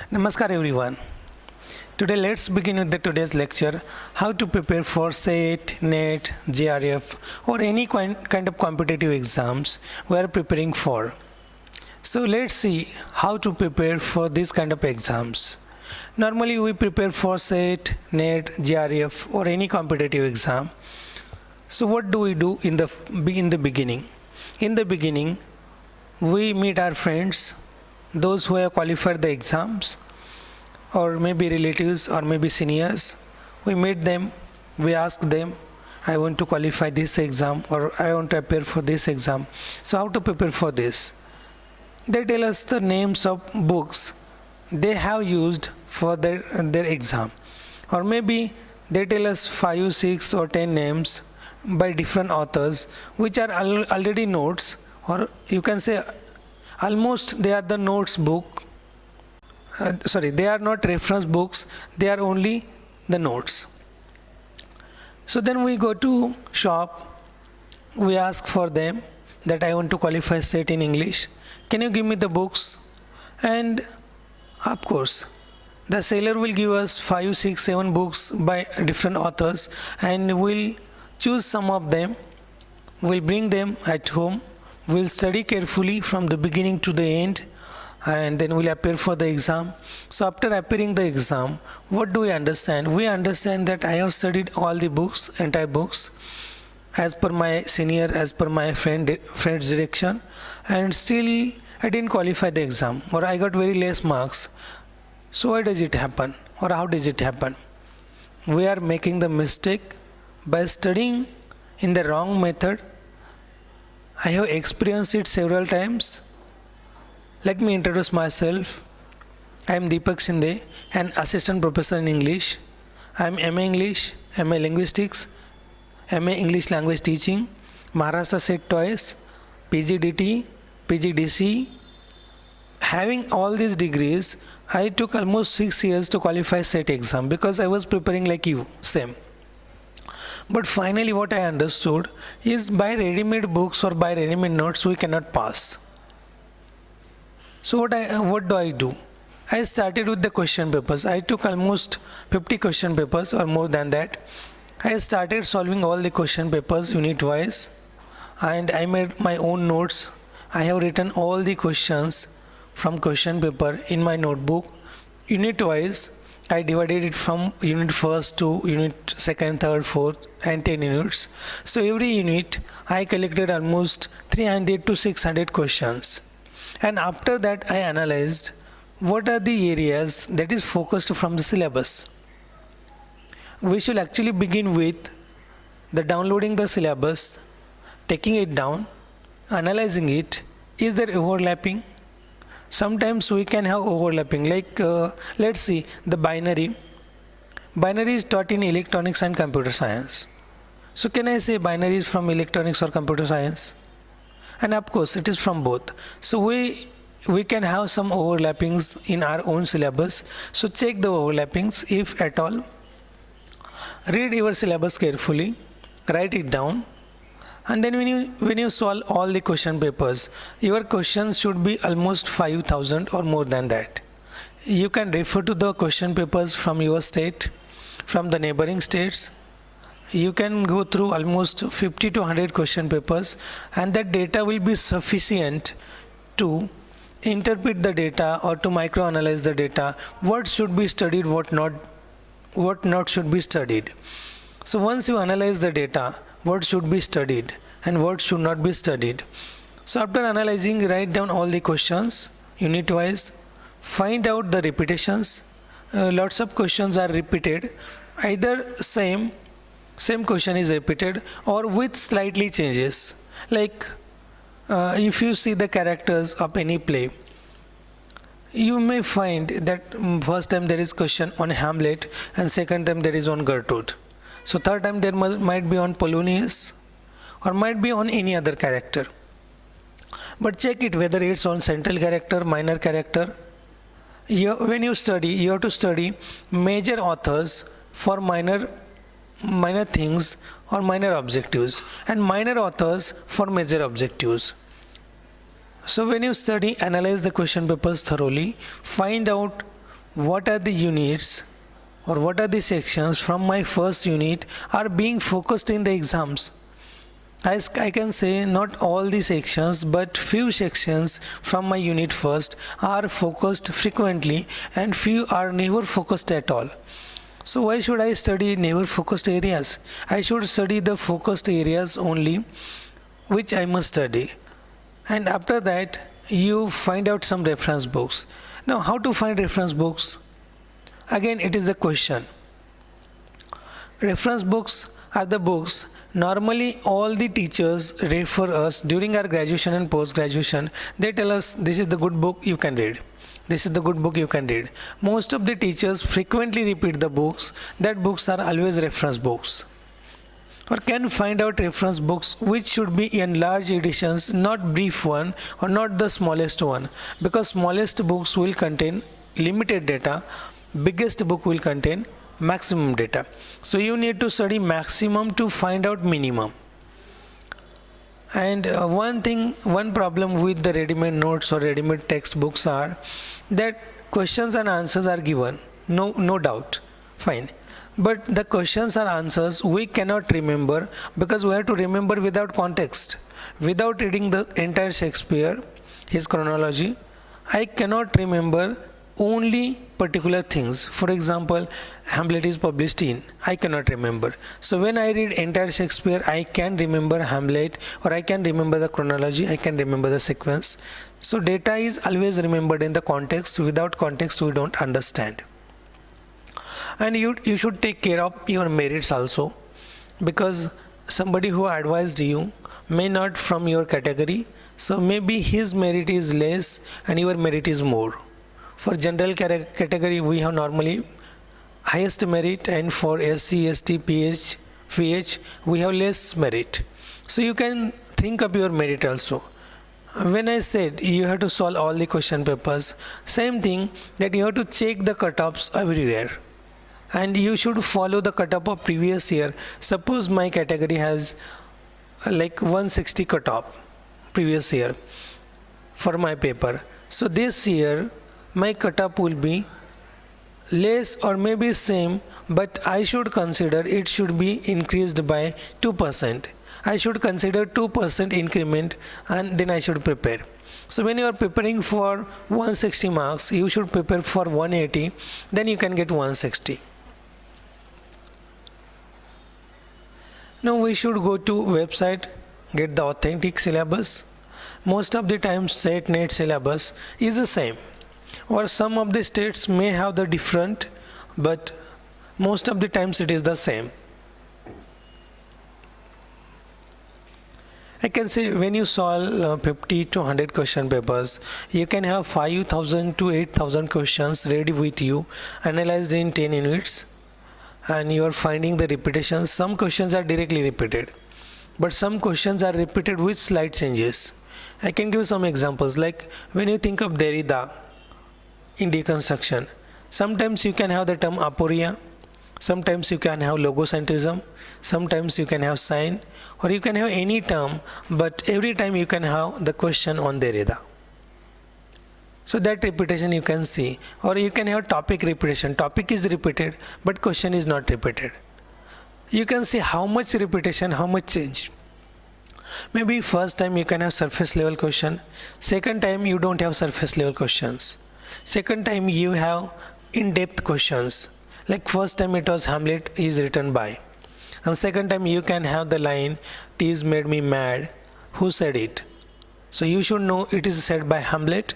Namaskar everyone. Today let's begin with the today's lecture how to prepare for SET, NET, JRF or any kind of competitive exams we are preparing for. So let's see how to prepare for this kind of exams. Normally we prepare for SET, NET, JRF or any competitive exam. So what do we do in the beginning? In the beginning we meet our friends, those who have qualified the exams, or maybe relatives or maybe seniors. We meet them, we ask them, I want to qualify this exam or I want to appear for this exam. So how to prepare for this? They tell us the names of books they have used for their exam. Or maybe they tell us 5, 6 or 10 names by different authors which are already notes, or you can say almost they are the notes book. They are not reference books, they are only the notes. So then we go to shop, we ask for them that I want to qualify SET in English. Can you give me the books? And of course, the seller will give us 5, 6, 7 books by different authors, and we'll choose some of them, we'll bring them at home, we'll study carefully from the beginning to the end, and then we'll appear for the exam. So after appearing the exam, what do we understand? We understand that I have studied all the books, entire books, as per my senior, as per my friend's direction, and still I didn't qualify the exam, or I got very less marks. So why does it happen, or how does it happen? We are making the mistake by studying in the wrong method. I have experienced it several times. Let me introduce myself. I am Deepak Shinde, an assistant professor in English. I am MA English, MA Linguistics, MA English Language Teaching, Maharashtra SET twice, PGDT, PGDC. Having all these degrees, I took almost 6 years to qualify SET exam because I was preparing like you, same. But finally what I understood is by ready-made books or by ready-made notes we cannot pass. So what do I do? I started with the question papers. I took almost 50 question papers or more than that. I started solving all the question papers unit wise, and I made my own notes. I have written all the questions from question paper in my notebook. Unit wise, I divided it from unit first to unit second, third, fourth and 10 units. So every unit I collected almost 300 to 600 questions. And after that I analyzed what are the areas that is focused from the syllabus. We should actually begin with the downloading the syllabus, taking it down, analyzing it. Is there overlapping? Sometimes we can have overlapping, like let's see the binary. Binary is taught in electronics and computer science. So can I say binary is from electronics or computer science? And of course it is from both. So we can have some overlappings in our own syllabus. So check the overlappings if at all. Read your syllabus carefully, write it down, and then when you solve all the question papers, your questions should be almost 5,000 or more than that. You can refer to the question papers from your state, from the neighboring states. You can go through almost 50 to 100 question papers, and that data will be sufficient to interpret the data or to microanalyze the data, what should be studied, what not should be studied. So once you analyze the data, what should be studied and what should not be studied. So after analyzing, write down all the questions unit wise, find out the repetitions. Lots of questions are repeated, either same question is repeated or with slightly changes. Like if you see the characters of any play, you may find that first time there is question on Hamlet and second time there is on Gertrude. So third time there might be on Polonius or might be on any other character. But check it whether it's on central character, minor character. When you study, you have to study major authors for minor things or minor objectives, and minor authors for major objectives. So when you study, analyze the question papers thoroughly, find out what are the units or what are the sections from my first unit are being focused in the exams. As I can say, not all the sections, but few sections from my unit first are focused frequently and few are never focused at all. So why should I study never focused areas? I should study the focused areas only which I must study. And after that, you find out some reference books. Now, how to find reference books? Again, it is a question. Reference books are the books normally all the teachers refer us during our graduation and post graduation. They tell us this is the good book you can read. This is the good book you can read. Most of the teachers frequently repeat the books. That books are always reference books. Or can find out reference books which should be in large editions, not brief one or not the smallest one, because smallest books will contain limited data, biggest book will contain maximum data. So you need to study maximum to find out minimum. And one problem with the ready-made notes or ready-made textbooks are that questions and answers are given, no doubt, fine. But the questions and answers we cannot remember because we have to remember without context. Without reading the entire Shakespeare, his chronology, I cannot remember only particular things. For example, Hamlet is published in, I cannot remember. So when I read entire Shakespeare, I can remember Hamlet, or I can remember the chronology, I can remember the sequence. So data is always remembered in the context. Without context, we don't understand. And you should take care of your merits also, because somebody who advised you may not from your category, so maybe his merit is less and your merit is more. For general category, we have normally highest merit, and for SC, ST, PH, we have less merit. So you can think of your merit also. When I said you have to solve all the question papers, same thing that you have to check the cutoffs everywhere. And you should follow the cutoff of previous year. Suppose my category has like 160 cutoff previous year for my paper. So this year my cutoff will be less or maybe same, but I should consider it should be increased by 2%. I should consider 2% increment and then I should prepare. So when you are preparing for 160 marks, you should prepare for 180, then you can get 160. Now we should go to website, get the authentic syllabus. Most of the time state net syllabus is the same, or some of the states may have the different, but most of the times it is the same. I can say when you solve 50 to 100 question papers, you can have 5,000 to 8,000 questions ready with you, analyzed in 10 units, and you are finding the repetition. Some questions are directly repeated, but some questions are repeated with slight changes. I can give some examples, like when you think of Derrida in deconstruction, sometimes you can have the term aporia, sometimes you can have logocentrism, sometimes you can have sign, or you can have any term, but every time you can have the question on Derrida. So that repetition you can see, or you can have topic repetition. Topic is repeated, but question is not repeated. You can see how much repetition, how much change. Maybe first time you can have surface level question, second time you don't have surface level questions. Second time you have in-depth questions. Like first time it was Hamlet is written by. And second time you can have the line, "Tease made me mad. Who said it?" So you should know it is said by Hamlet.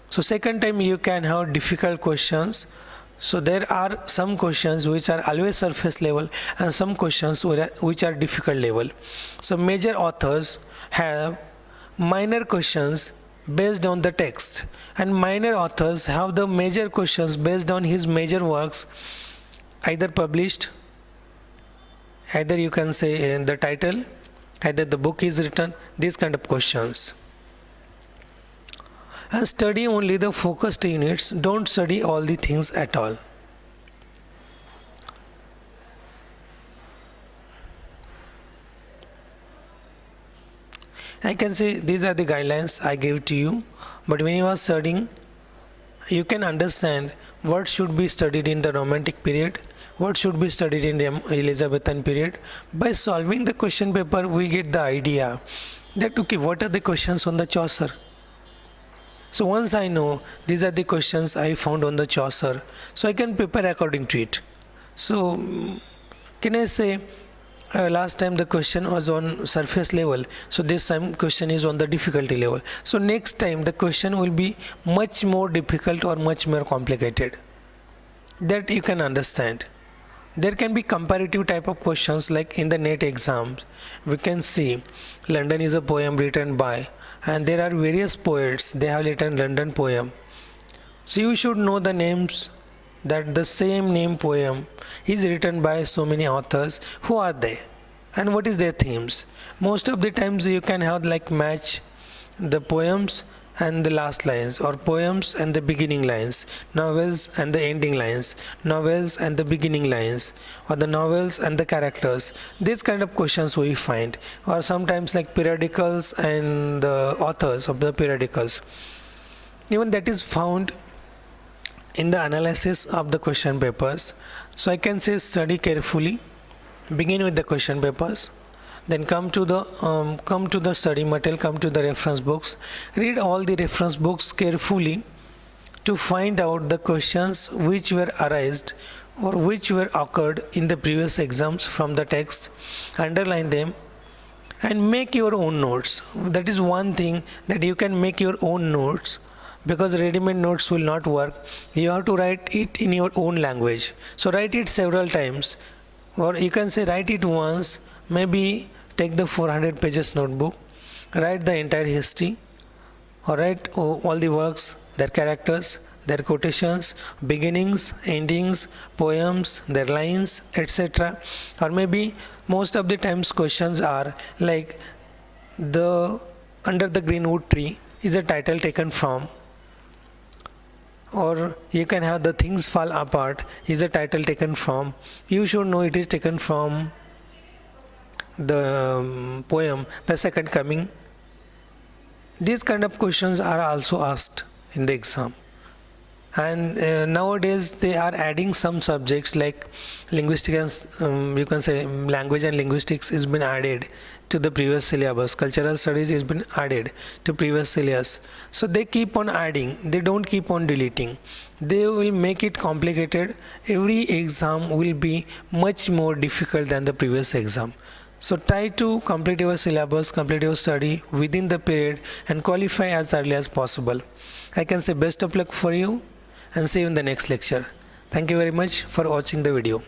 So second time you can have difficult questions. So there are some questions which are always surface level and some questions which are difficult level. So major authors have minor questions based on the text, and minor authors have the major questions based on his major works, either published, either you can say in the title, either the book is written, these kind of questions. And study only the focused units, don't study all the things at all. I can say these are the guidelines I gave to you, but when you are studying, you can understand what should be studied in the Romantic period, what should be studied in the Elizabethan period. By solving the question paper, we get the idea that okay, what are the questions on the Chaucer. So once I know these are the questions I found on the Chaucer, so I can prepare according to it. So can I say last time the question was on surface level, so this time question is on the difficulty level. So next time the question will be much more difficult or much more complicated. That you can understand. There can be comparative type of questions like in the NET exams. We can see London is a poem written by, and there are various poets, they have written London poem. So you should know the names, that the same name poem is written by so many authors. Who are they and what is their themes? Most of the times you can have like match the poems and the last lines, or poems and the beginning lines, novels and the ending lines, novels and the beginning lines, or the novels and the characters. These kind of questions we find, or sometimes like periodicals and the authors of the periodicals. Even that is found in the analysis of the question papers. So I can say study carefully, begin with the question papers, then come to the study material, come to the reference books, read all the reference books carefully to find out the questions which were arised or which were occurred in the previous exams from the text, underline them and make your own notes. That is one thing, that you can make your own notes, because ready-made notes will not work. You have to write it in your own language. So write it several times, or you can say write it once. Maybe take the 400 pages notebook, write the entire history, or write all the works, their characters, their quotations, beginnings, endings, poems, their lines, etc. Or maybe most of the times questions are like the Under the Greenwood Tree is a title taken from, or you can have The Things Fall Apart is a title taken from. You should know it is taken from the poem The Second Coming. These kind of questions are also asked in the exam. And nowadays they are adding some subjects like linguistics, you can say language and linguistics has been added to the previous syllabus, cultural studies has been added to previous syllabus. So they keep on adding, they don't keep on deleting. They will make it complicated. Every exam will be much more difficult than the previous exam. So try to complete your syllabus, complete your study within the period and qualify as early as possible. I can say best of luck for you and see you in the next lecture. Thank you very much for watching the video.